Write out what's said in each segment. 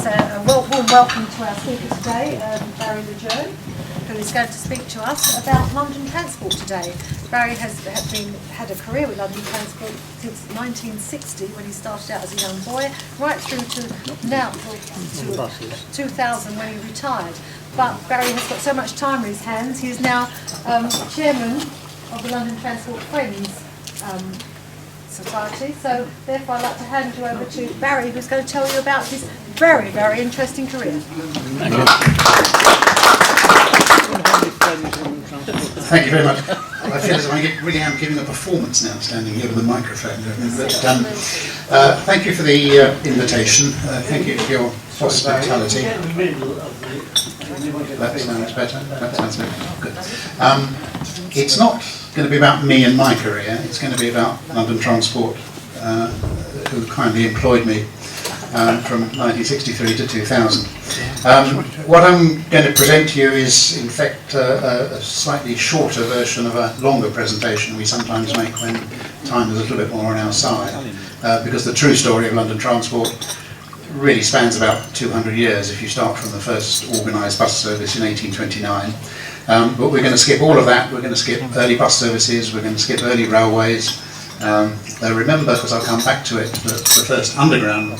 a warm welcome to our speaker today, Barry Jeune, who is going to speak to us about London Transport today. Barry has had a career with London Transport since 1960, when he started out as a young boy, right through to now, to 2000, when he retired. But Barry has got so much time in his hands. He is now chairman of the London Transport Friends Society. So therefore I'd like to hand you over to Barry, who's going to tell you about his very, very interesting career. Thank you. Thank you very much. I feel as though I really am giving a performance now, standing here with a microphone. But, thank you for the invitation. Thank you for your hospitality. That sounds better. That sounds better. Good. It's not going to be about me and my career. It's going to be about London Transport, who kindly employed me from 1963 to 2000. What I'm going to present to you is, in fact, a slightly shorter version of a longer presentation we sometimes make when time is a little bit more on our side, because the true story of London Transport really spans about 200 years if you start from the first organised bus service in 1829. But we're going to skip all of that. We're going to skip early bus services, we're going to skip early railways. Remember, because I'll come back to it, that the first underground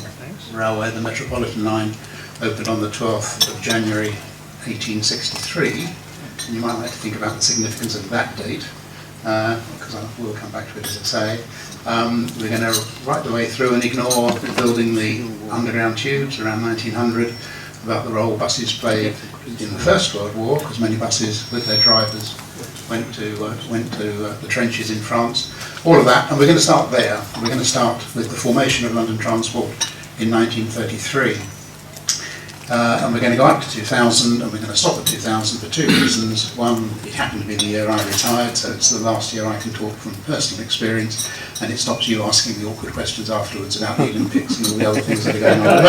railway, the Metropolitan line, opened on the 12th of January 1863. And you might like to think about the significance of that date, because I will come back to it, as I say. We're going to right the way through and ignore building the underground tubes around 1900, about the role buses played in the First World War, because many buses with their drivers went to the trenches in France. All of that, and we're going to start there. We're going to start with the formation of London Transport in 1933. And we're going to go up to 2000, and we're going to stop at 2000 for two reasons. One, it happened to be the year I retired, so it's the last year I can talk from personal experience, and it stops you asking the awkward questions afterwards about the Olympics and all the other things that are going on at the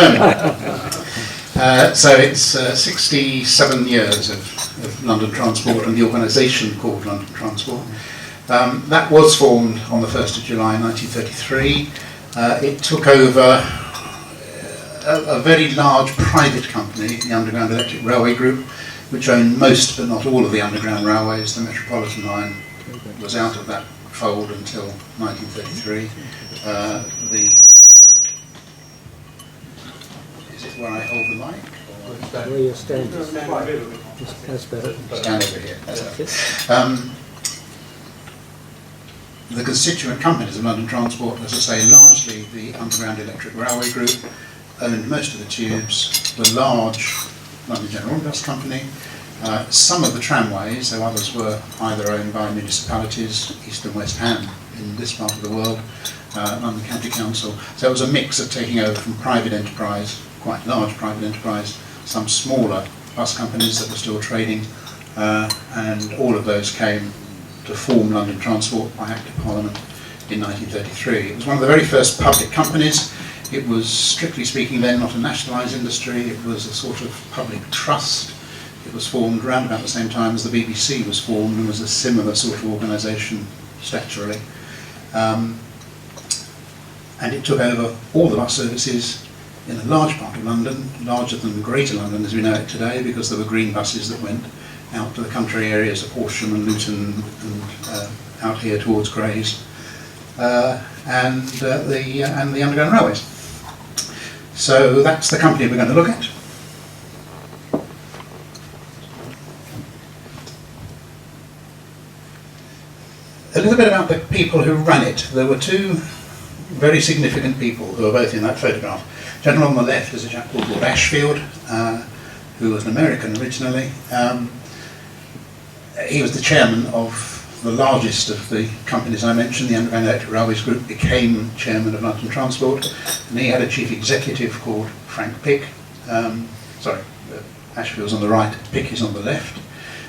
moment. So it's 67 years of London Transport and the organisation called London Transport. That was formed on the 1st of July 1933. It took over a very large private company, the Underground Electric Railway Group, which owned most but not all of the underground railways. The Metropolitan line was out of that fold until 1933. Is it where I hold the mic? Where you're standing. That's better. Stand over here. The constituent companies of London Transport, as I say, largely the Underground Electric Railway Group, owned most of the tubes, the large London General Bus Company, some of the tramways, though others were either owned by municipalities, East and West Ham in this part of the world, London County Council. So it was a mix of taking over from private enterprise, quite large private enterprise, some smaller bus companies that were still trading, and all of those came to form London Transport by Act of Parliament in 1933. It was one of the very first public companies. It was, strictly speaking then, not a nationalised industry. It was a sort of public trust. It was formed around about the same time as the BBC was formed, and was a similar sort of organisation statutorily. And it took over all the bus services in a large part of London, larger than Greater London as we know it today, because there were green buses that went out to the country areas of Horsham and Luton and out here towards Grays, and the underground railways. So that's the company we're going to look at. A little bit about the people who ran it. There were two very significant people who are both in that photograph. The gentleman on the left is a chap called Lord Ashfield, who was an American originally. He was the chairman of the largest of the companies I mentioned, the Underground Electric Railways Group, became chairman of London Transport, and he had a chief executive called Frank Pick. Ashfield's on the right, Pick is on the left,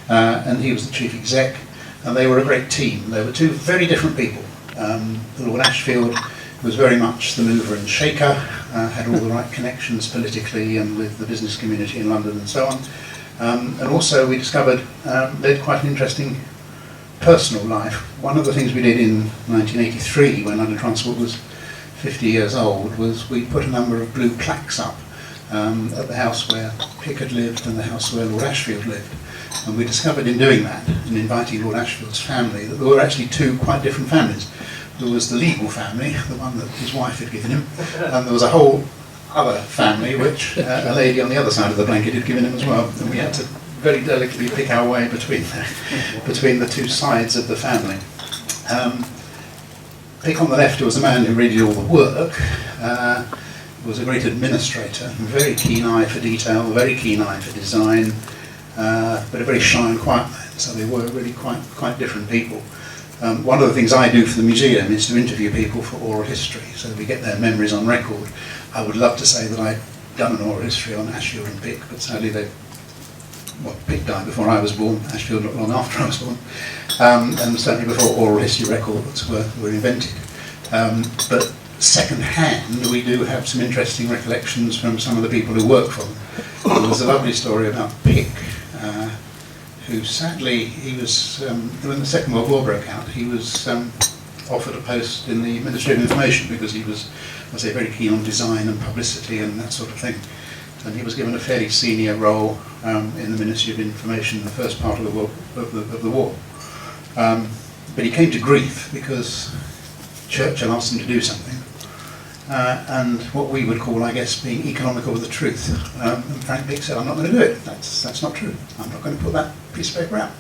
and he was the chief exec, and they were a great team. They were two very different people. Lord Ashfield was very much the mover and shaker, had all the right connections politically and with the business community in London and so on. And also we discovered led quite an interesting personal life. One of the things we did in 1983, when London Transport was 50 years old, was we put a number of blue plaques up at the house where Pick had lived and the house where Lord Ashfield lived. And we discovered in doing that, in inviting Lord Ashfield's family, that there were actually two quite different families. There was the legal family, the one that his wife had given him, and there was a whole other family which a lady on the other side of the blanket had given him as well. And we had to very delicately pick our way between the two sides of the family. Pick on the left was a man who really did all the work, was a great administrator, very keen eye for detail, very keen eye for design, but a very shy and quiet man, so they were really quite different people. One of the things I do for the museum is to interview people for oral history, so that we get their memories on record. I would love to say that I'd done an oral history on Ashfield and Pick, but sadly Pick died before I was born, Ashfield not long after I was born, and certainly before oral history records were invented. But second hand, we do have some interesting recollections from some of the people who work for them. There's a lovely story about Pick, who sadly, he was, when the Second World War broke out, he was offered a post in the Ministry of Information because he was, I say, very keen on design and publicity and that sort of thing. And he was given a fairly senior role in the Ministry of Information in the first part of the war. But he came to grief because Churchill asked him to do something. And what we would call, I guess, being economical with the truth. And Frank Pick said, I'm not going to do it. That's not true. I'm not going to put that piece of paper out.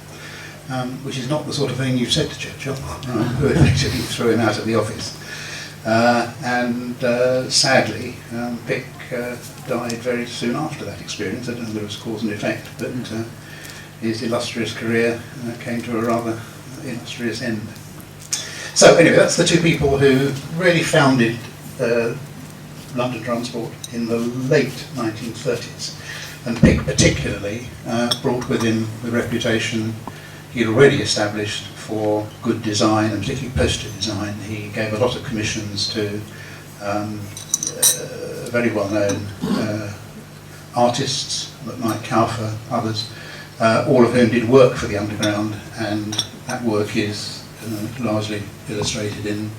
Which is not the sort of thing you said to Churchill, who effectively threw him out of the office. Sadly, Pick died very soon after that experience. I don't know if there was cause and effect, but his illustrious career came to a rather illustrious end. So anyway, that's the two people who really founded London Transport in the late 1930s. And Pick particularly brought with him the reputation he'd already established for good design, and particularly poster design. He gave a lot of commissions to very well-known artists, like Kauffer, others, all of whom did work for the Underground, and that work is largely illustrated in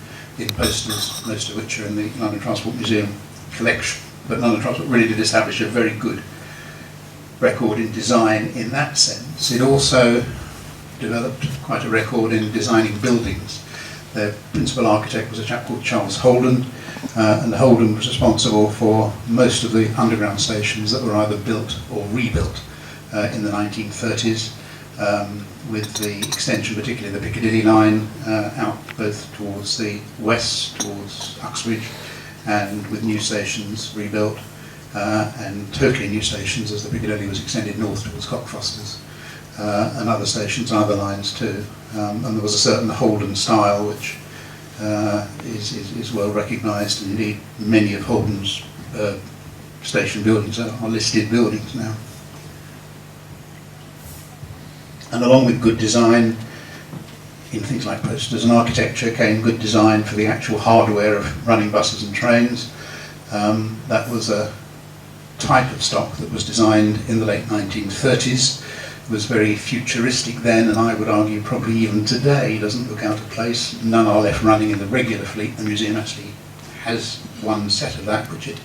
posters, most of which are in the London Transport Museum collection. But London Transport really did establish a very good record in design in that sense. It also developed quite a record in designing buildings. Their principal architect was a chap called Charles Holden, and Holden was responsible for most of the underground stations that were either built or rebuilt in the 1930s, with the extension, particularly the Piccadilly line, out both towards the west, towards Uxbridge, and with new stations rebuilt, and totally new stations as the Piccadilly was extended north towards Cockfosters, and other stations, other lines too. And there was a certain Holden style which is well recognised, and indeed many of Holden's station buildings are listed buildings now. And along with good design in things like posters and architecture came good design for the actual hardware of running buses and trains. That was a type of stock that was designed in the late 1930s. It was very futuristic then, and I would argue probably even today doesn't look out of place. None are left running in the regular fleet. The museum actually has one set of that, which it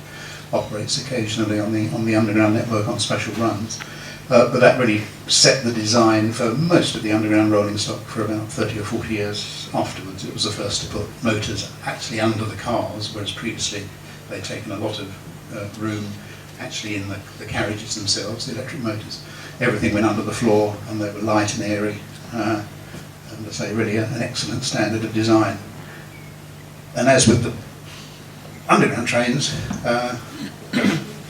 operates occasionally on the underground network on special runs. But that really set the design for most of the underground rolling stock for about 30 or 40 years afterwards. It was the first to put motors actually under the cars, whereas previously they'd taken a lot of room actually in the carriages themselves, the electric motors. Everything went under the floor, and they were light and airy, and I say really an excellent standard of design. And as with the underground trains,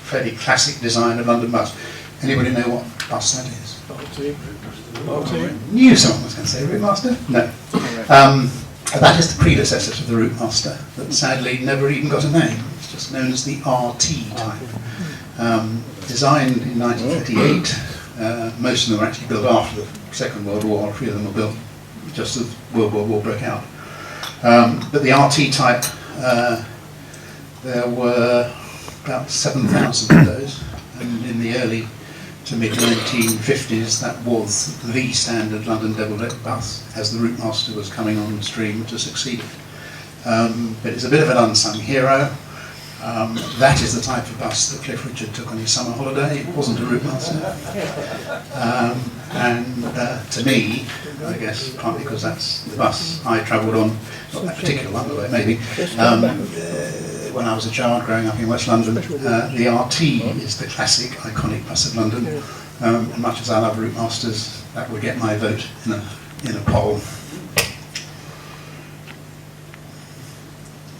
fairly classic design of London bus. Anybody know what bus that is? Knew someone was going to say Route Master? No. That is the predecessor to the Route Master, that sadly never even got a name. It's just known as the RT type. Designed in 1938, most of them were actually built after the Second World War. A few of them were built just as World War War broke out. But the RT type, there were about 7,000 of those, and in the early to mid-1950s, that was the standard London double-decker bus as the Route Master was coming on stream to succeed it. But it's a bit of an unsung hero. That is the type of bus that Cliff Richard took on his summer holiday. It wasn't a route master. To me, I guess partly because that's the bus I travelled on, not that particular one, but maybe, when I was a child growing up in West London, the RT is the classic, iconic bus of London. And much as I love route masters, that would get my vote in a poll.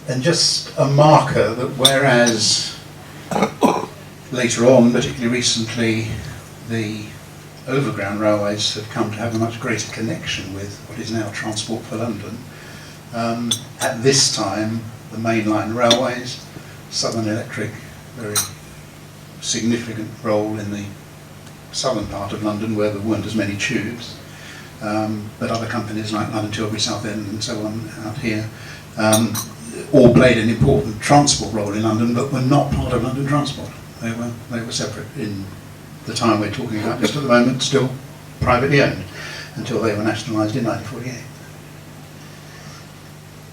And just a marker that whereas later on, particularly recently, the overground railways have come to have a much greater connection with what is now Transport for London. At this time, the mainline railways, Southern Electric, very significant role in the southern part of London where there weren't as many tubes, but other companies like London Tilbury, Southend and so on out here all played an important transport role in London, but were not part of London Transport. They were separate in the time we're talking about just at the moment, still privately owned, until they were nationalised in 1948.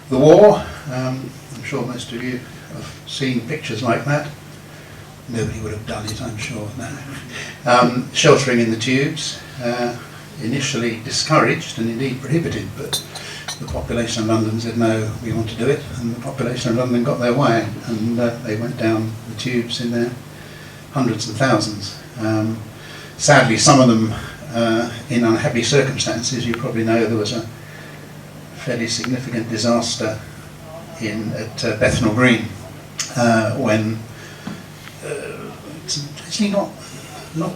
The war, I'm sure most of you have seen pictures like that. Nobody would have done it, I'm sure. No. Sheltering in the tubes, initially discouraged and indeed prohibited, but the population of London said no, we want to do it, and the population of London got their way, and they went down the tubes in their hundreds and thousands. Sadly, some of them in unhappy circumstances. You probably know there was a fairly significant disaster at Bethnal Green when it's actually not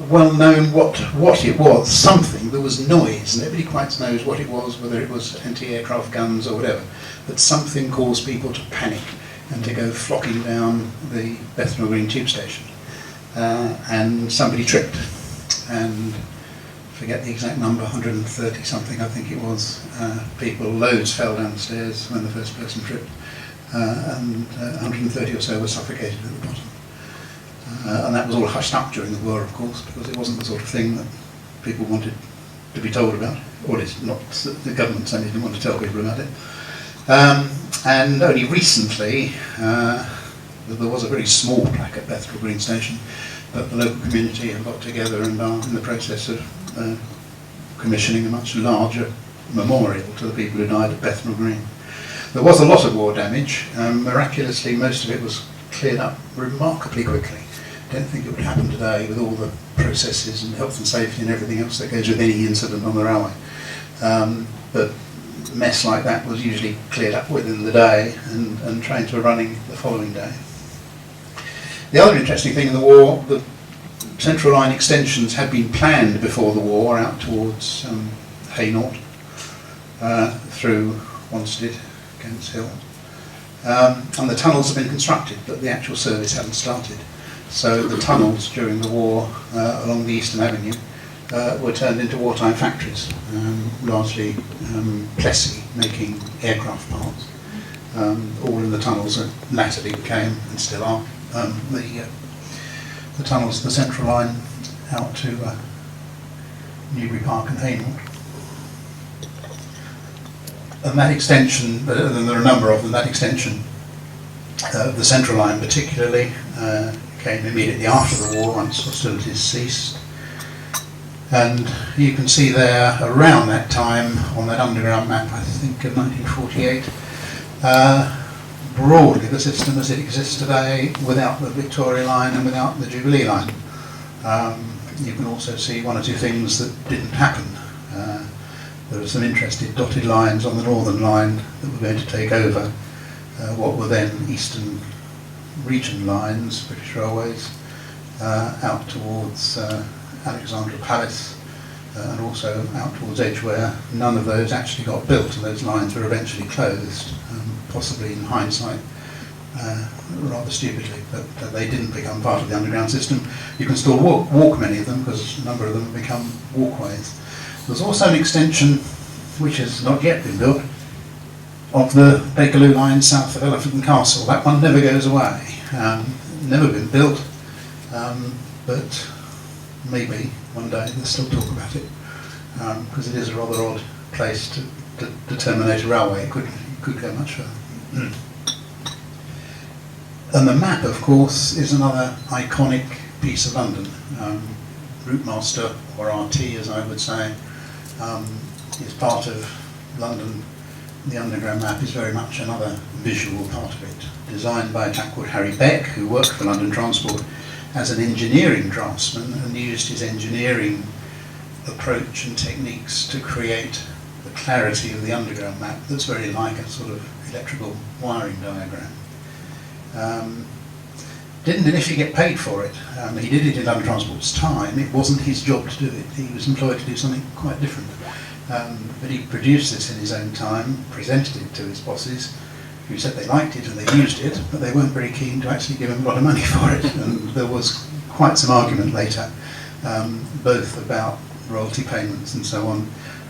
well known what it was. Something, there was noise, nobody quite knows what it was, whether it was anti-aircraft guns or whatever, but something caused people to panic and to go flocking down the Bethnal Green tube station, and somebody tripped, and forget the exact number, 130 something I think it was, people, loads fell down the stairs when the first person tripped, and 130 or so were suffocated at the bottom. And that was all hushed up during the war, of course, because it wasn't the sort of thing that people wanted to be told about, or at least not, the government certainly didn't want to tell people about it. And only recently, there was a very small plaque at Bethnal Green Station, but the local community have got together and are in the process of commissioning a much larger memorial to the people who died at Bethnal Green. There was a lot of war damage. Miraculously, most of it was cleared up remarkably quickly. I don't think it would happen today with all the processes and health and safety and everything else that goes with any incident on the railway. But a mess like that was usually cleared up within the day, and trains were running the following day. The other interesting thing in the war, the Central Line extensions had been planned before the war out towards Hainault, through Wanstead, Kent's Hill. And the tunnels have been constructed, but the actual service hadn't started. So the tunnels during the war along the Eastern Avenue were turned into wartime factories, largely Plessy making aircraft parts. All in the tunnels that latterly became, and still are, the tunnels of the Central Line out to Newbury Park and Hainault. And that extension, there are a number of them, that extension of the Central Line particularly came immediately after the war, once hostilities ceased. And you can see there, around that time, on that underground map, I think of 1948, broadly the system as it exists today, without the Victoria Line and without the Jubilee Line. You can also see one or two things that didn't happen. There were some interesting dotted lines on the Northern Line that were going to take over what were then Eastern Region lines, British Railways, out towards Alexandra Palace, and also out towards Edgware. None of those actually got built, and those lines were eventually closed, possibly in hindsight, rather stupidly, but they didn't become part of the underground system. You can still walk many of them, because a number of them have become walkways. There's also an extension, which has not yet been built, of the Bakerloo line south of Elephant and Castle. That one never goes away. Never been built, but maybe one day they'll still talk about it, because it is a rather odd place to terminate a railway. It could go much further. And the map, of course, is another iconic piece of London. Route Master, or RT as I would say, is part of London. The Underground map is very much another visual part of it, designed by a chap called Harry Beck, who worked for London Transport as an engineering draftsman and used his engineering approach and techniques to create the clarity of the Underground map that's very like a sort of electrical wiring diagram. Didn't initially get paid for it. He did it in London Transport's time. It wasn't his job to do it. He was employed to do something quite different. But he produced this in his own time, presented it to his bosses, who said they liked it and they used it, but they weren't very keen to actually give him a lot of money for it. And there was quite some argument later, both about royalty payments and so on,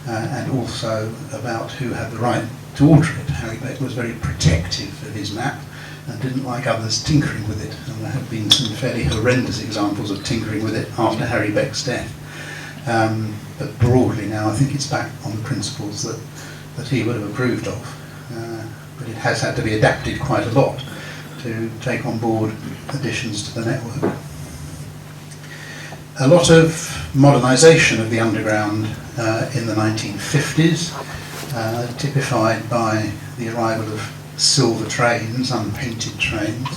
and also about who had the right to alter it. Harry Beck was very protective of his map and didn't like others tinkering with it. And there have been some fairly horrendous examples of tinkering with it after Harry Beck's death. But broadly now, I think it's back on the principles that he would have approved of. But it has had to be adapted quite a lot to take on board additions to the network. A lot of modernisation of the Underground in the 1950s, typified by the arrival of silver trains, unpainted trains.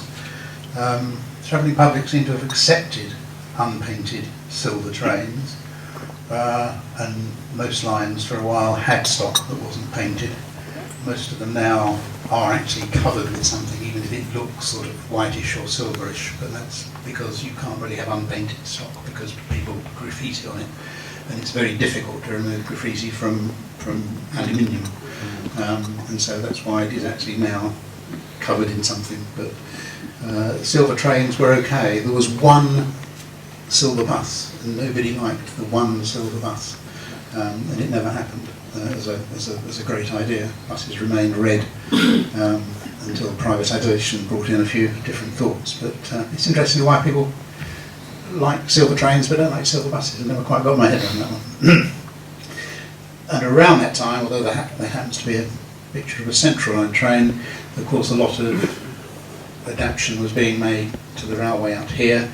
Travelling public seem to have accepted unpainted silver trains, and most lines for a while had stock that wasn't painted. Most of them now are actually covered with something, even if it looks sort of whitish or silverish, but that's because you can't really have unpainted stock because people graffiti on it, and it's very difficult to remove graffiti from aluminium, and so that's why it is actually now covered in something. But silver trains were okay. There was one silver bus, and nobody liked the one silver bus, and it never happened as a great idea. Buses remained red until privatisation brought in a few different thoughts. But it's interesting why people like silver trains but don't like silver buses. I never quite got my head around that one. And around that time, although there happens to be a picture of a Central Line train, of course a lot of adaptation was being made to the railway out here,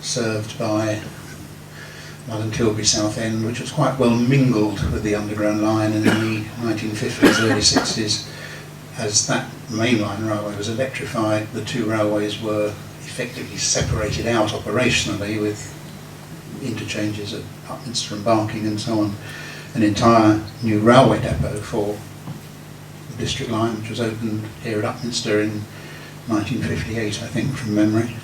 served by London Tilbury Southend, which was quite well mingled with the Underground line, and in the 1950s, early 60s, as that mainline railway was electrified, the two railways were effectively separated out operationally with interchanges at Upminster and Barking and so on. An entire new railway depot for the District Line, which was opened here at Upminster in 1958, I think, from memory.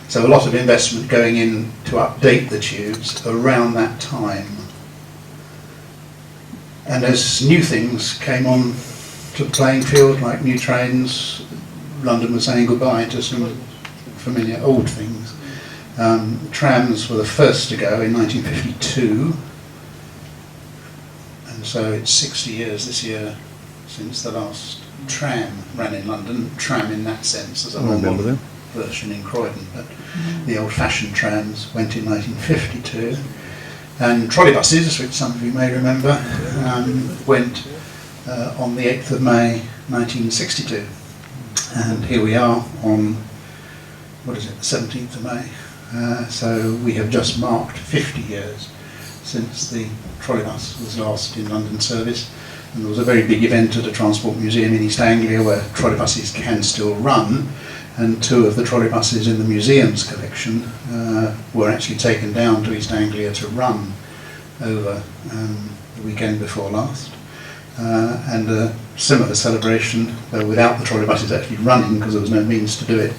So a lot of investment going in to update the tubes around that time. And as new things came on to the playing field, like new trains, London was saying goodbye to some familiar old things. Trams were the first to go in 1952. And so it's 60 years this year since the last tram ran in London. Tram in that sense, as a modern version in Croydon, but the old-fashioned trams went in 1952, and trolleybuses, which some of you may remember, went on the 8th of May 1962, and here we are on, what is it, the 17th of May, so we have just marked 50 years since the trolleybus was last in London service. And there was a very big event at a transport museum in East Anglia where trolleybuses can still run, and two of the trolleybuses in the museum's collection were actually taken down to East Anglia to run over the weekend before last. And a similar celebration, though without the trolleybuses actually running because there was no means to do it,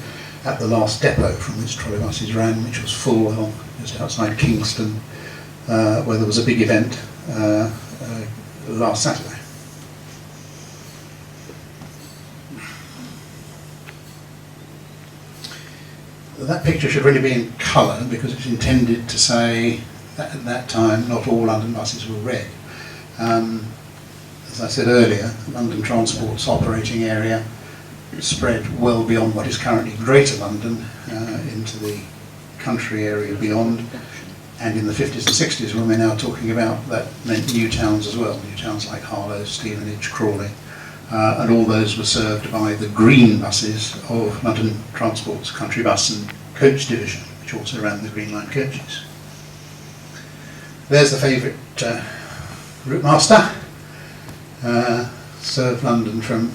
at the last depot from which trolleybuses ran, which was Fulwell, just outside Kingston, where there was a big event last Saturday. That picture should really be in colour because it's intended to say that at that time not all London buses were red. As I said earlier, London Transport's operating area spread well beyond what is currently Greater London into the country area beyond, and in the 50s and 60s when we're now talking about, that meant new towns as well, new towns like Harlow, Stevenage, Crawley, and all those were served by the green buses of London Transport's country bus and coach division, which also ran the Green Line coaches. There's the favourite route master. Served London from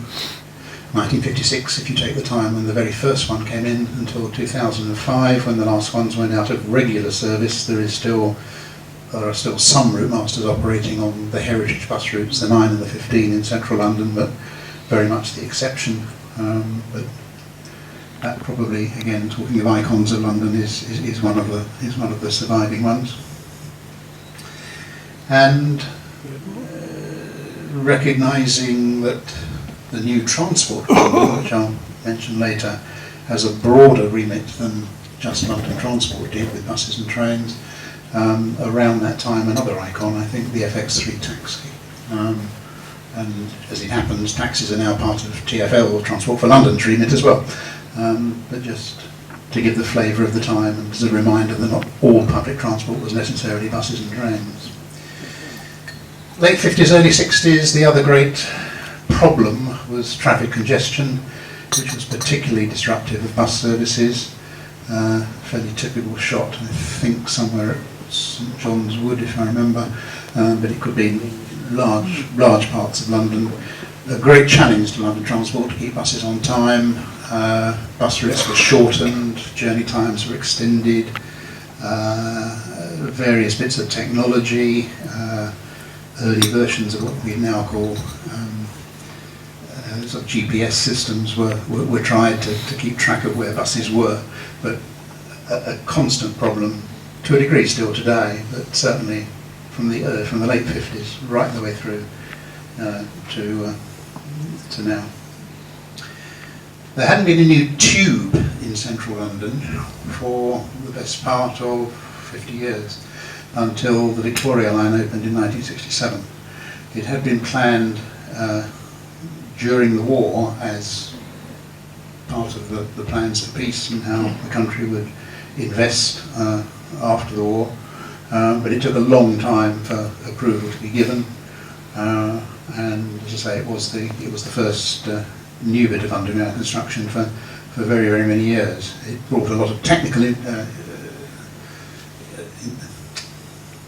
1956, if you take the time when the very first one came in, until 2005, when the last ones went out of regular service. There are still some route masters operating on the heritage bus routes, the 9 and the 15 in central London, but very much the exception. But that probably, again, talking of icons of London, is one of the surviving ones. And recognising that the new transport plan, which I'll mention later, has a broader remit than just London Transport did with buses and trains. Around that time, another icon, I think, the FX3 taxi. And as it happens, taxis are now part of TfL, or Transport for London's remit as well. But just to give the flavour of the time, and as a reminder that not all public transport was necessarily buses and trains. Late 50s, early 60s, the other great problem was traffic congestion, which was particularly disruptive of bus services. Fairly typical shot, I think, somewhere at St John's Wood, if I remember, but it could be large parts of London. A great challenge to London Transport to keep buses on time. Bus routes were shortened, journey times were extended, various bits of technology, early versions of what we now call sort of GPS systems were tried to keep track of where buses were, but a constant problem to a degree still today, but certainly from the late 50s right the way through to now. There hadn't been a new tube in central London for the best part of 50 years, until the Victoria line opened in 1967. It had been planned during the war as part of the plans for peace and how the country would invest after the war, but it took a long time for approval to be given, and as I say, it was the first new bit of underground construction for very, very many years. It brought a lot of technical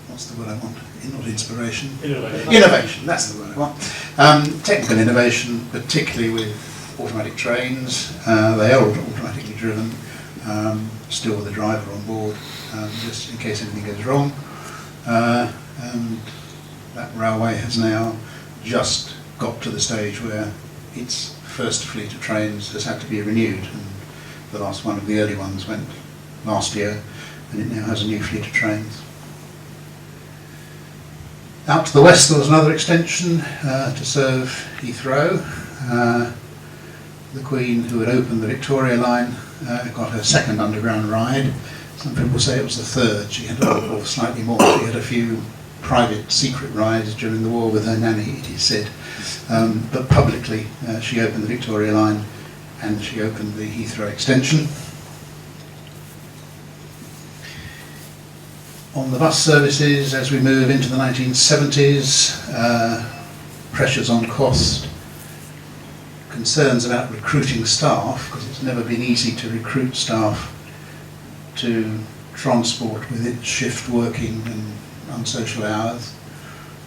what's the word I want? Not inspiration. Innovation, that's the word I want. Technical innovation, particularly with automatic trains. They are automatically driven, still with a driver on board, just in case anything goes wrong. And that railway has now just got to the stage where its first fleet of trains has had to be renewed. And the last one of the early ones went last year, and it now has a new fleet of trains. Out to the west there was another extension to serve Heathrow. The Queen, who had opened the Victoria line, got her second underground ride. Some people say it was the third. She had or slightly more. She had a few private secret rides during the war with her nanny, it is said. But publicly she opened the Victoria line and she opened the Heathrow extension. On the bus services, as we move into the 1970s, pressures on cost, concerns about recruiting staff, because it's never been easy to recruit staff to transport with its shift working and unsocial hours.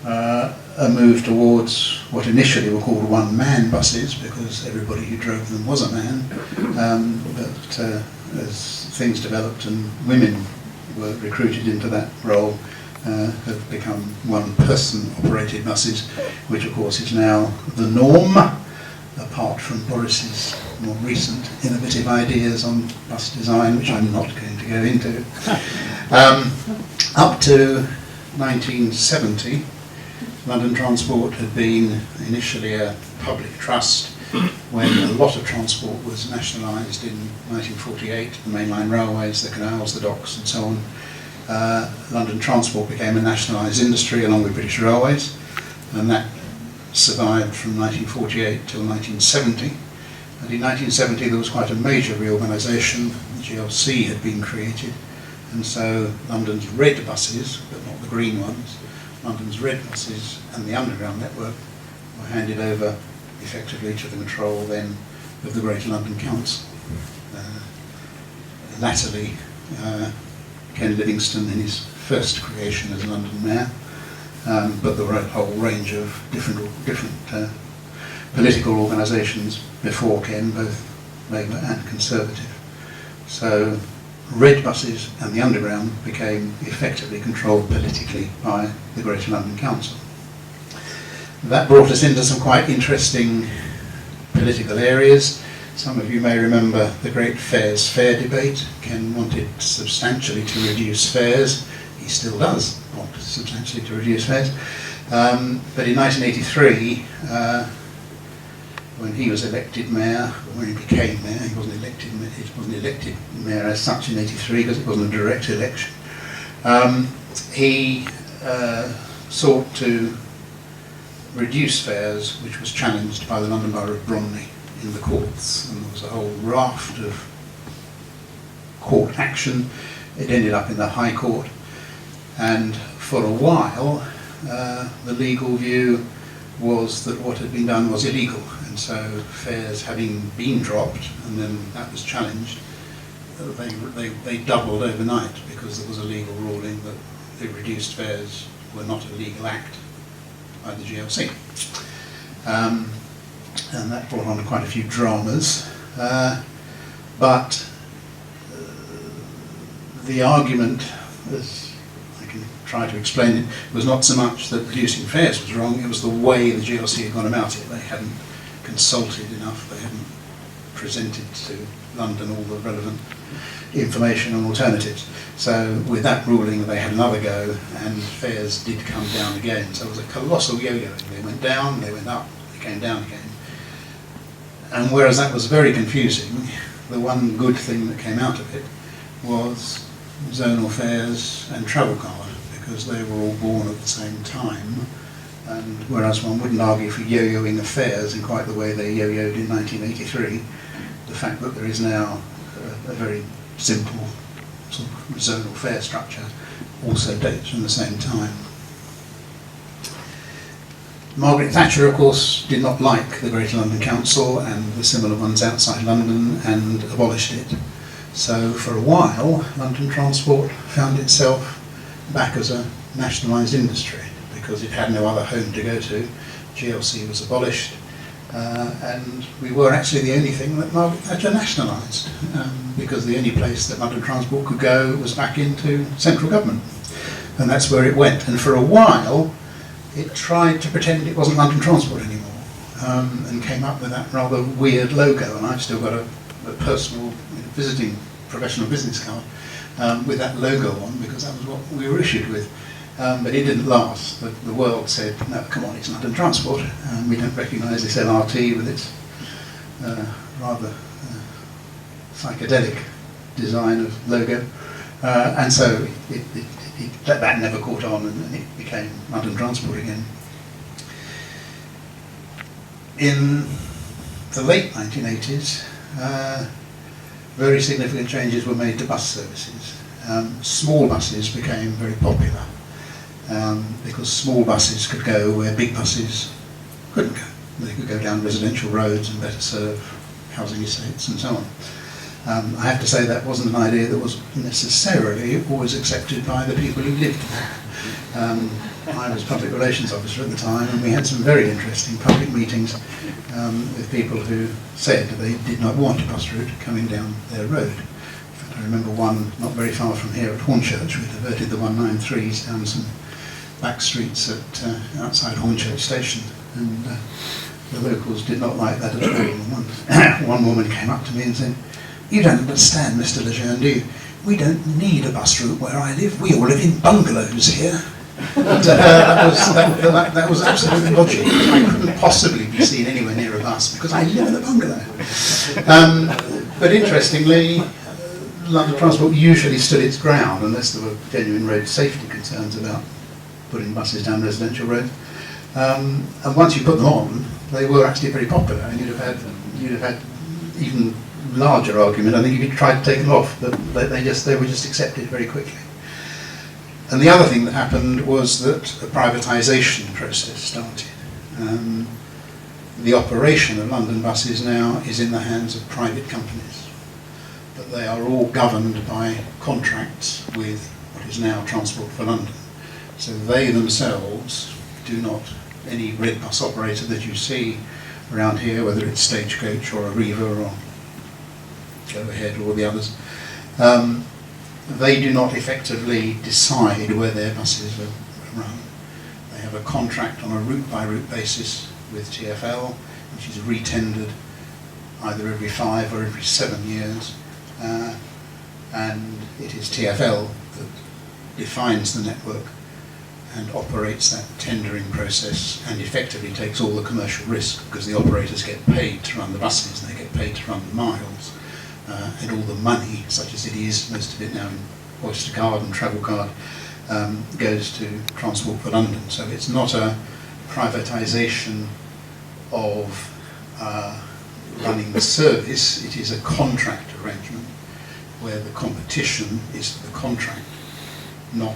A move towards what initially were called one-man buses, because everybody who drove them was a man, but as things developed and women were recruited into that role, have become one-person operated buses, which of course is now the norm, apart from Boris's more recent innovative ideas on bus design, which I'm not going to go into. Up to 1970, London Transport had been initially a public trust when a lot of transport was nationalised in 1948, the mainline railways, the canals, the docks and so on. London Transport became a nationalised industry along with British Railways, and that survived from 1948 till 1970. And in 1970 there was quite a major reorganisation. The GLC had been created, and so London's red buses, but not the green ones, London's red buses and the underground network were handed over effectively to the control then of the Greater London Council. Latterly, Ken Livingstone in his first creation as London Mayor, but there were a whole range of different political organisations before Ken, both Labour and Conservative. So red buses and the Underground became effectively controlled politically by the Greater London Council. That brought us into some quite interesting political areas. Some of you may remember the great fares fair debate. Ken wanted substantially to reduce fares. He still does want substantially to reduce fares. But in 1983, when he was elected mayor, when he became mayor, he wasn't elected mayor as such in 83 because it wasn't a direct election. He sought to reduce fares, which was challenged by the London Borough of Bromley in the courts, and there was a whole raft of court action. It ended up in the High Court, and for a while the legal view was that what had been done was illegal, and so fares having been dropped and then that was challenged, they doubled overnight because there was a legal ruling that the reduced fares were not a legal act by the GLC. And that brought on quite a few dramas, but the argument, as I can try to explain it, was not so much that reducing fares was wrong, it was the way the GLC had gone about it. They hadn't consulted enough, they hadn't presented to London all the relevant information on alternatives. So with that ruling they had another go and fares did come down again. So it was a colossal yo-yoing. They went down, they went up, they came down again. And whereas that was very confusing, the one good thing that came out of it was zonal fares and travel card, because they were all born at the same time. And whereas one wouldn't argue for yo-yoing of fares in quite the way they yo-yoed in 1983, the fact that there is now a very simple sort of zonal fare structure also dates from the same time. Margaret Thatcher, of course, did not like the Greater London Council and the similar ones outside London and abolished it. So for a while, London Transport found itself back as a nationalised industry because it had no other home to go to. GLC was abolished, and we were actually the only thing that Margaret Thatcher nationalised, because the only place that London Transport could go was back into central government, and that's where it went. And for a while, it tried to pretend it wasn't London Transport anymore, and came up with that rather weird logo, and I've still got a personal visiting professional business card with that logo on, because that was what we were issued with. But it didn't last. The world said, no, come on, it's London Transport. We don't recognise this LRT with its rather psychedelic design of logo. And so that never caught on, and it became London Transport again. In the late 1980s, very significant changes were made to bus services. Small buses became very popular because small buses could go where big buses couldn't go. They could go down residential roads and better serve housing estates and so on. I have to say that wasn't an idea that was necessarily always accepted by the people who lived there. I was public relations officer at the time, and we had some very interesting public meetings with people who said they did not want a bus route coming down their road. In fact, I remember one not very far from here at Hornchurch. We diverted the 193s down some back streets at outside Hornchurch station, and the locals did not like that at all. One woman came up to me and said, "You don't understand, Mr. Jeune, do you? We don't need a bus route where I live. We all live in bungalows here." And, that was absolutely logical. I couldn't possibly be seen anywhere near a bus because I live in a bungalow. But interestingly, London Transport usually stood its ground unless there were genuine road safety concerns about putting buses down residential roads. And once you put them on, they were actually very popular, and you'd have had even larger argument, I think, if you tried to take them off, but they were just accepted very quickly. And the other thing that happened was that a privatisation process started. The operation of London buses now is in the hands of private companies, but they are all governed by contracts with what is now Transport for London. So they themselves do not, any red bus operator that you see around here, whether it's Stagecoach or Arriva or Go Ahead or the others, they do not effectively decide where their buses are run. They have a contract on a route-by-route basis with TfL, which is retendered either every 5 or every 7 years, and it is TfL that defines the network and operates that tendering process and effectively takes all the commercial risk, because the operators get paid to run the buses and they get paid to run the miles, and all the money, such as it is, most of it now in Oyster Card and Travel Card, goes to Transport for London. So it's not a privatisation of running the service, it is a contract arrangement where the competition is the contract, not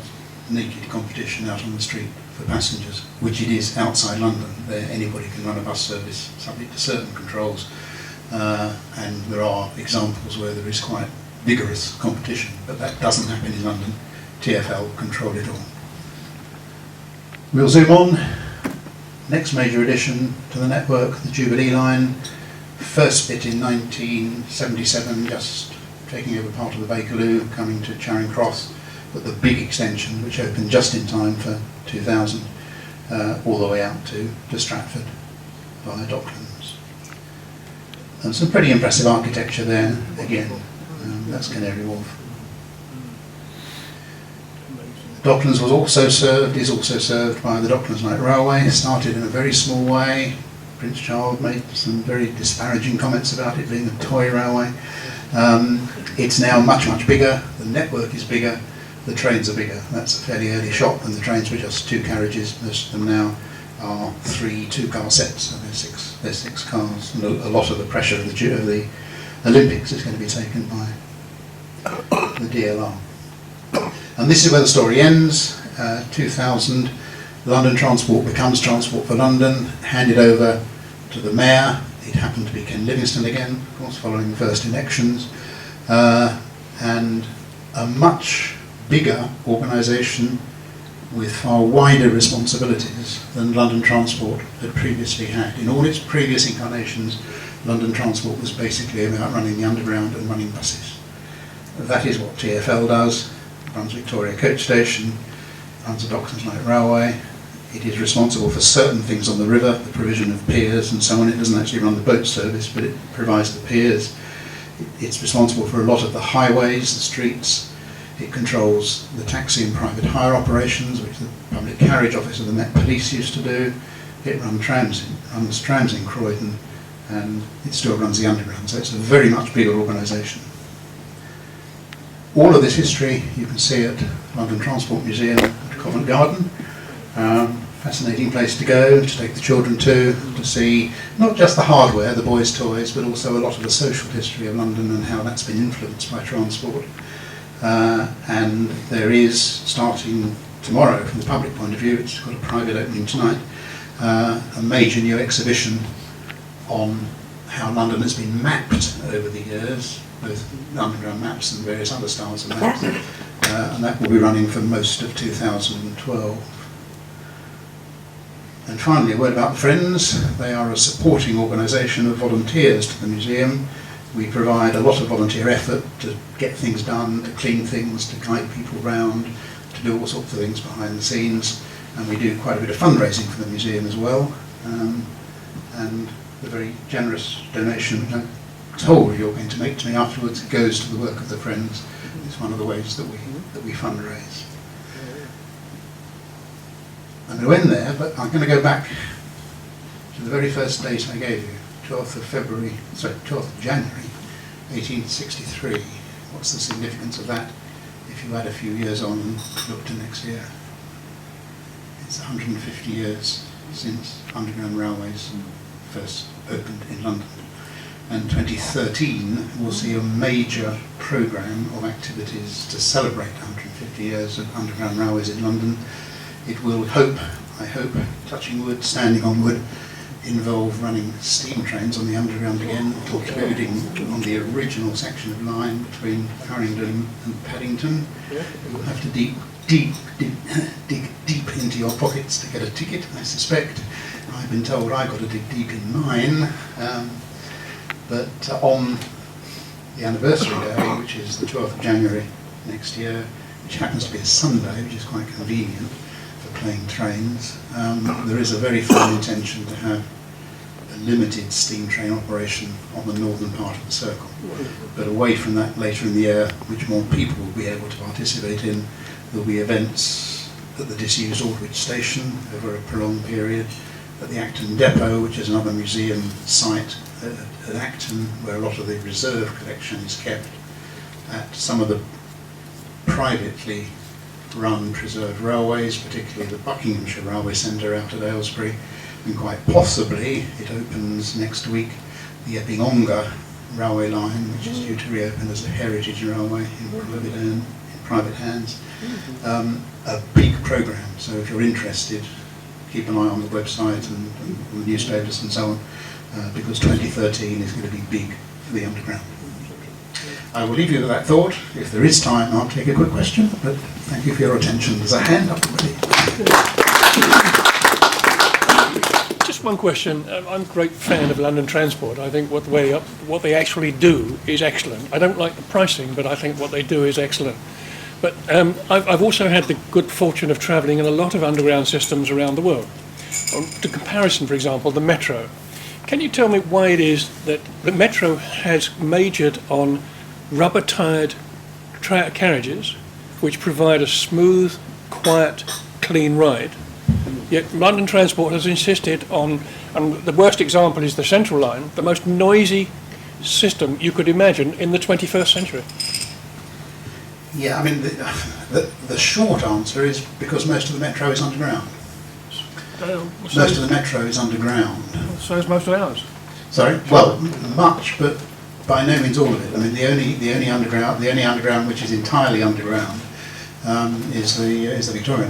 naked competition out on the street for passengers, which it is outside London. There anybody can run a bus service subject to certain controls, and there are examples where there is quite vigorous competition, but that doesn't happen in London. TfL control it all. We'll zoom on. Next major addition to the network, the Jubilee line. First bit in 1977, just taking over part of the Bakerloo, coming to Charing Cross, but the big extension, which opened just in time for 2000, all the way out to Stratford via Docklands. And some pretty impressive architecture there, again, that's Canary Wharf. Docklands is also served by the Docklands Light Railway. It started in a very small way. Prince Charles made some very disparaging comments about it being a toy railway. It's now much, much bigger. The network is bigger. The trains are bigger. That's a fairly early shot when the trains were just 2 carriages. Most of them now are 3 2-car sets, so they're 6 cars. And a lot of the pressure of the Olympics is going to be taken by the DLR. And this is where the story ends. 2000, London Transport becomes Transport for London, handed over to the mayor. It happened to be Ken Livingstone again, of course, following the first elections. And a much bigger organisation with far wider responsibilities than London Transport had previously had. In all its previous incarnations, London Transport was basically about running the underground and running buses. That is what TfL does. It runs Victoria Coach Station, runs the Docklands Light Railway. It is responsible for certain things on the river, the provision of piers and so on. It doesn't actually run the boat service, but it provides the piers. It's responsible for a lot of the highways, the streets. It controls the taxi and private hire operations, which the Public Carriage Office of the Met Police used to do. It runs trams in Croydon, and it still runs the underground. So it's a very much bigger organisation. All of this history you can see at London Transport Museum at Covent Garden. Fascinating place to go, to take the children to see not just the hardware, the boys' toys, but also a lot of the social history of London and how that's been influenced by transport. And there is, starting tomorrow from the public point of view, it's got a private opening tonight, a major new exhibition on how London has been mapped over the years, both underground maps and various other styles of maps, and that will be running for most of 2012. And finally, a word about Friends. They are a supporting organisation of volunteers to the museum. We provide a lot of volunteer effort to get things done, to clean things, to guide people around, to do all sorts of things behind the scenes. And we do quite a bit of fundraising for the museum as well. And the very generous donation, which I'm told you're going to make to me afterwards, goes to the work of the Friends. It's one of the ways that we fundraise. I'm going to end there, but I'm going to go back to the very first date I gave you, 12th of January 1863. What's the significance of that if you add a few years on and look to next year? It's 150 years since underground railways first opened in London. And 2013 will see a major programme of activities to celebrate 150 years of underground railways in London. It will I hope, touching wood, standing on wood, involve running steam trains on the underground again, including on the original section of line between Harrington and Paddington. You'll have to dig deep into your pockets to get a ticket, I suspect. I've been told I've got to dig deep in mine. But on the anniversary day, which is the 12th of January next year, which happens to be a Sunday, which is quite convenient for playing trains, there is a very firm intention to have a limited steam train operation on the northern part of the circle. But away from that, later in the year, which more people will be able to participate in, there will be events at the disused Aldwych station over a prolonged period, at the Acton Depot, which is another museum site at Acton, where a lot of the reserve collection is kept, at some of the privately run preserved railways, particularly the Buckinghamshire Railway Centre out at Aylesbury, and quite possibly it opens next week the Epping-Ongar railway line, which is due to reopen as a heritage railway in private hands. A big programme, so if you're interested, keep an eye on the website and the newspapers and so on, because 2013 is going to be big for the underground. I will leave you with that thought. If there is time, I'll take a quick question, but thank you for your attention. There's a hand up already. Just one question. I'm a great fan of London Transport. I think what they actually do is excellent. I don't like the pricing, but I think what they do is excellent. But I've also had the good fortune of travelling in a lot of underground systems around the world. To comparison, for example, the Metro. Can you tell me why it is that the Metro has majored on rubber-tired carriages, which provide a smooth, quiet, clean ride? Yet London Transport has insisted on, and the worst example is the Central Line, the most noisy system you could imagine in the 21st century. Yeah, I mean, the short answer is because most of the Metro is underground. Most of the Metro is underground. So is most of ours. Sorry? Well, much, but by no means all of it. I mean, the only underground which is entirely underground is the Victoria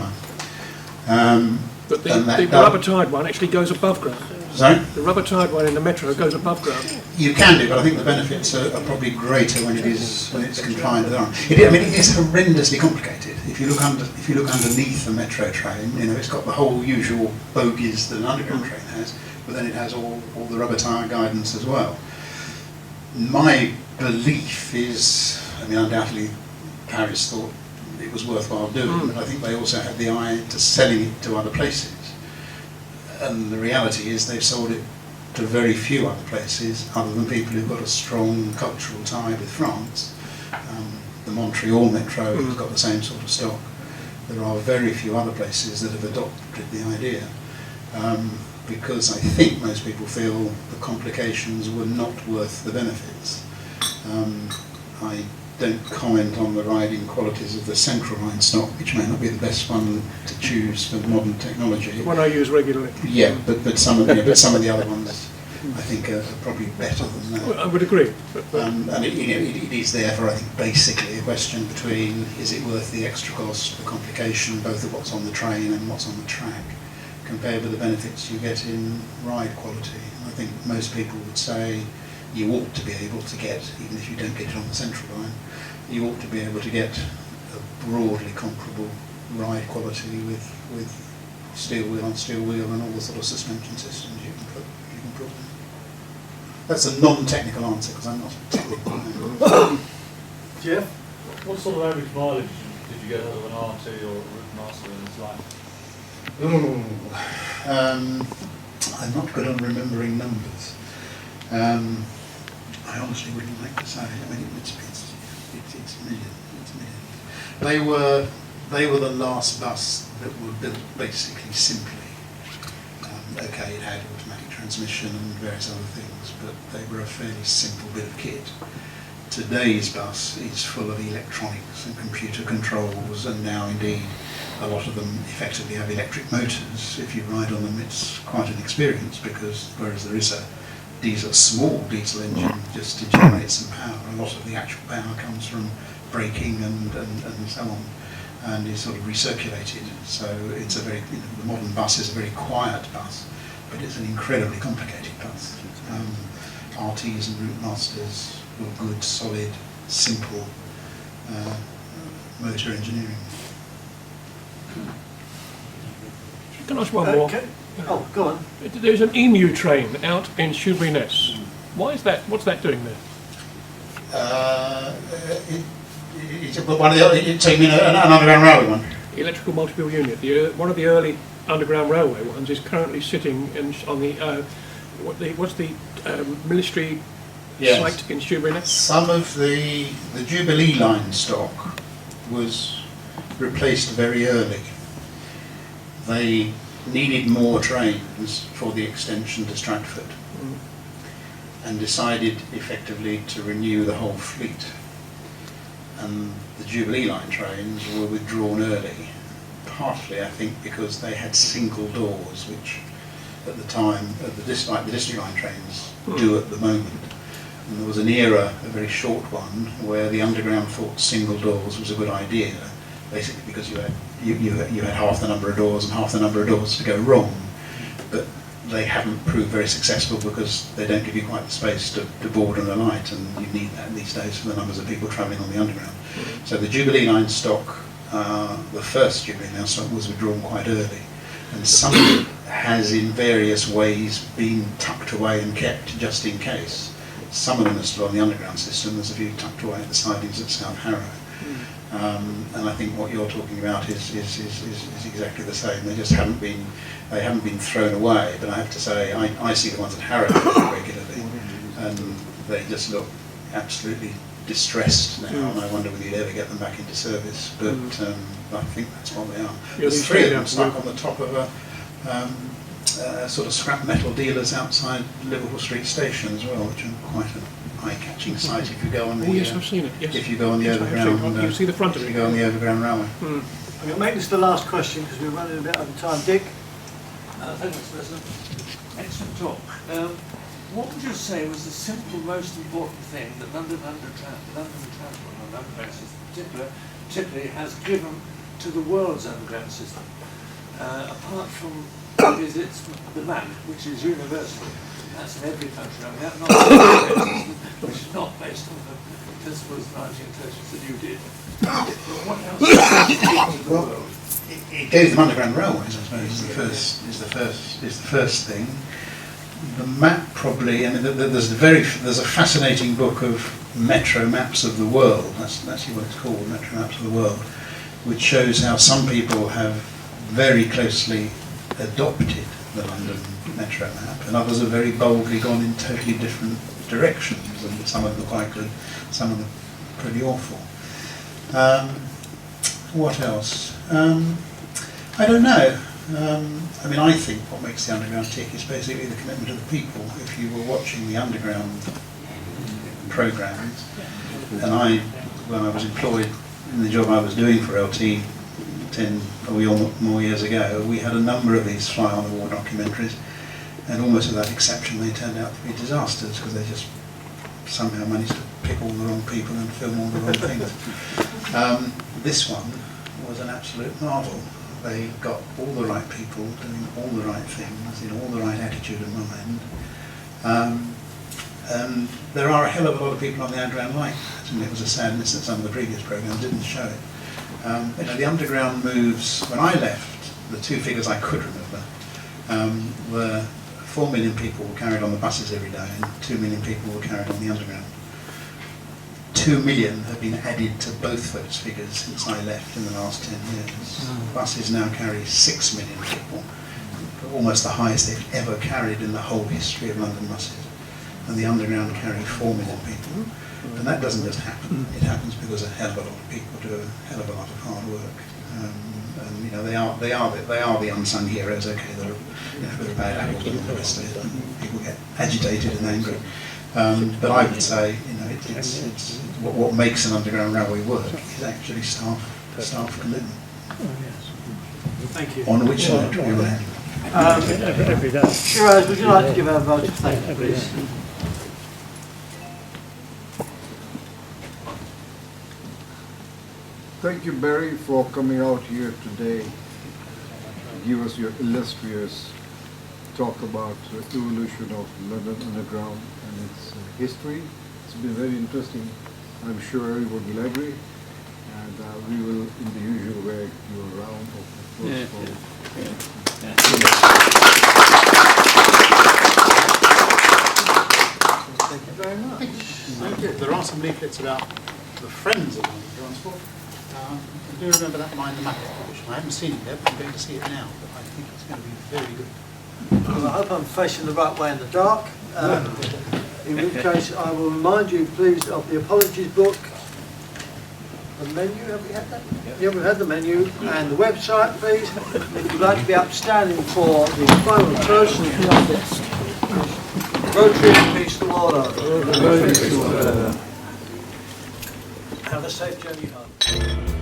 Line. But the rubber-tired one actually goes above ground. Sorry? The rubber-tired one in the Metro goes above ground. You can do, but I think the benefits are probably greater when it's confined to the arm. I mean, it's horrendously complicated. If you look underneath the Metro train, you know, it's got the whole usual bogies that an underground train has, but then it has all the rubber tyre guidance as well. My belief is, I mean, undoubtedly Paris thought it was worthwhile doing, but I think they also had the eye to selling it to other places. And the reality is they've sold it to very few other places other than people who've got a strong cultural tie with France. The Montreal Metro has got the same sort of stock. There are very few other places that have adopted the idea because I think most people feel the complications were not worth the benefits. I don't comment on the riding qualities of the Central Line stock, which may not be the best one to choose for modern technology. One I use regularly. Yeah, but some of the other ones I think are probably better than that. Well, I would agree. And it is therefore, I think, basically a question between is it worth the extra cost, the complication, both of what's on the train and what's on the track, compared with the benefits you get in ride quality. I think most people would say you ought to be able to get, even if you don't get it on the Central Line, you ought to be able to get a broadly comparable ride quality with steel wheel on steel wheel and all the sort of suspension systems you can put in. That's a non-technical answer because I'm not technical. Jeff, what sort of average mileage did you get out of an RT or a Route Master in its life? I'm not good on remembering numbers. I honestly wouldn't like to say. I mean, it's millions. They were the last bus that were built basically simply. Okay, it had automatic transmission and various other things, but they were a fairly simple bit of kit. Today's bus is full of electronics and computer controls, and now indeed a lot of them effectively have electric motors. If you ride on them, it's quite an experience because whereas there is a small diesel engine just to generate some power, a lot of the actual power comes from braking and so on, and is sort of recirculated. So it's a very, the modern bus is a very quiet bus, but it's an incredibly complicated path. RTs and route masters were good, solid, simple motor engineering. Can I ask one more? Oh, go on. There's an emu train out in Shoebury-Ness. Why is that? What's that doing there? It's one of the. So you mean an underground railway one? Electrical multi-bill unit. One of the early underground railway ones is currently sitting on the what's the military site in Shoebury-Ness? Some of the Jubilee line stock was replaced very early. They needed more trains for the extension to Stratford and decided effectively to renew the whole fleet. And the Jubilee line trains were withdrawn early, partly I think because they had single doors, which at the time, like the district line trains do at the moment. And there was an era, a very short one, where the underground thought single doors was a good idea, basically because you had half the number of doors and half the number of doors to go wrong. But they haven't proved very successful because they don't give you quite the space to board and alight, and you need that these days for the numbers of people travelling on the underground. So the Jubilee line stock, the first Jubilee line stock, was withdrawn quite early, and some of it has in various ways been tucked away and kept just in case. Some of them are still on the underground system. There's a few tucked away at the sidings at South Harrow. And I think what you're talking about is exactly the same. They just haven't been thrown away. But I have to say, I see the ones at Harrow regularly, and they just look absolutely distressed now. And I wonder whether you'd ever get them back into service. But I think that's what they are. There's three of them stuck on the top of a sort of scrap metal dealers outside Liverpool Street Station as well, which are quite an eye-catching sight if you go on the. Oh yes, I've seen it. Yes. If you go on the overground, you can see the front of it. If you go on the overground railway. I'm going to make this the last question because we're running a bit out of time. Dick? Thank you, Mr. President. Excellent talk. What would you say was the simple, most important thing that London Transport and Underground System particularly has given to the world's underground system? Apart from it's the map, which is universal. That's in every country. I mean, that's not a system which is not based on the principles of 1930s that you did. What else is the world? It gave them underground railways, I suppose, is the first thing. The map probably. I mean, there's a fascinating book of metro maps of the world. That's actually what it's called, metro maps of the world, which shows how some people have very closely adopted the London metro map, and others have very boldly gone in totally different directions, and some of them are quite good, some of them pretty awful. What else? I don't know. I mean, I think what makes the underground tick is basically the commitment of the people. If you were watching the underground programmes, and when I was employed in the job I was doing for LT 10 or more years ago, we had a number of these fly-on-the-wall documentaries, and almost without exception they turned out to be disasters because they just somehow managed to pick all the wrong people and film all the wrong things. This one was an absolute marvel. They got all the right people doing all the right things in all the right attitude of mind. And there are a hell of a lot of people on the underground like that, and it was a sadness that some of the previous programmes didn't show it. The underground moves, when I left, the two figures I could remember were 4 million people were carried on the buses every day and 2 million people were carried on the underground. 2 million have been added to both those figures since I left in the last 10 years. Buses now carry 6 million people, almost the highest they've ever carried in the whole history of London buses. And the underground carry 4 million people. And that doesn't just happen. It happens because a hell of a lot of people do a hell of a lot of hard work. And you know, they are the unsung heroes. Okay, there are bad apples and all the rest of it. And people get agitated and angry. But I would say, you know, it's what makes an underground railway work is actually staff commitment. Thank you. On which note we will end. Shiraz, would you like to give our vote of thanks, please? Thank you, Barry, for coming out here today to give us your illustrious talk about the evolution of London Underground and its history. It's been very interesting. I'm sure everyone will agree. And we will, in the usual way, do a round of applause for Thank you very much. Thank you. There are some leaflets about the Friends of London Transport. I do remember that Mind the Map exhibition. I haven't seen it yet, but I'm going to see it now. But I think it's going to be very good. Well, I hope I'm facing the right way in the dark. In which case, I will remind you, please, of the apologies book. The menu, have we had that? Yeah, we've had the menu. And the website, please. If you'd like to be upstanding for the final toast, Rotary and Peaceful Order. Have a safe journey home.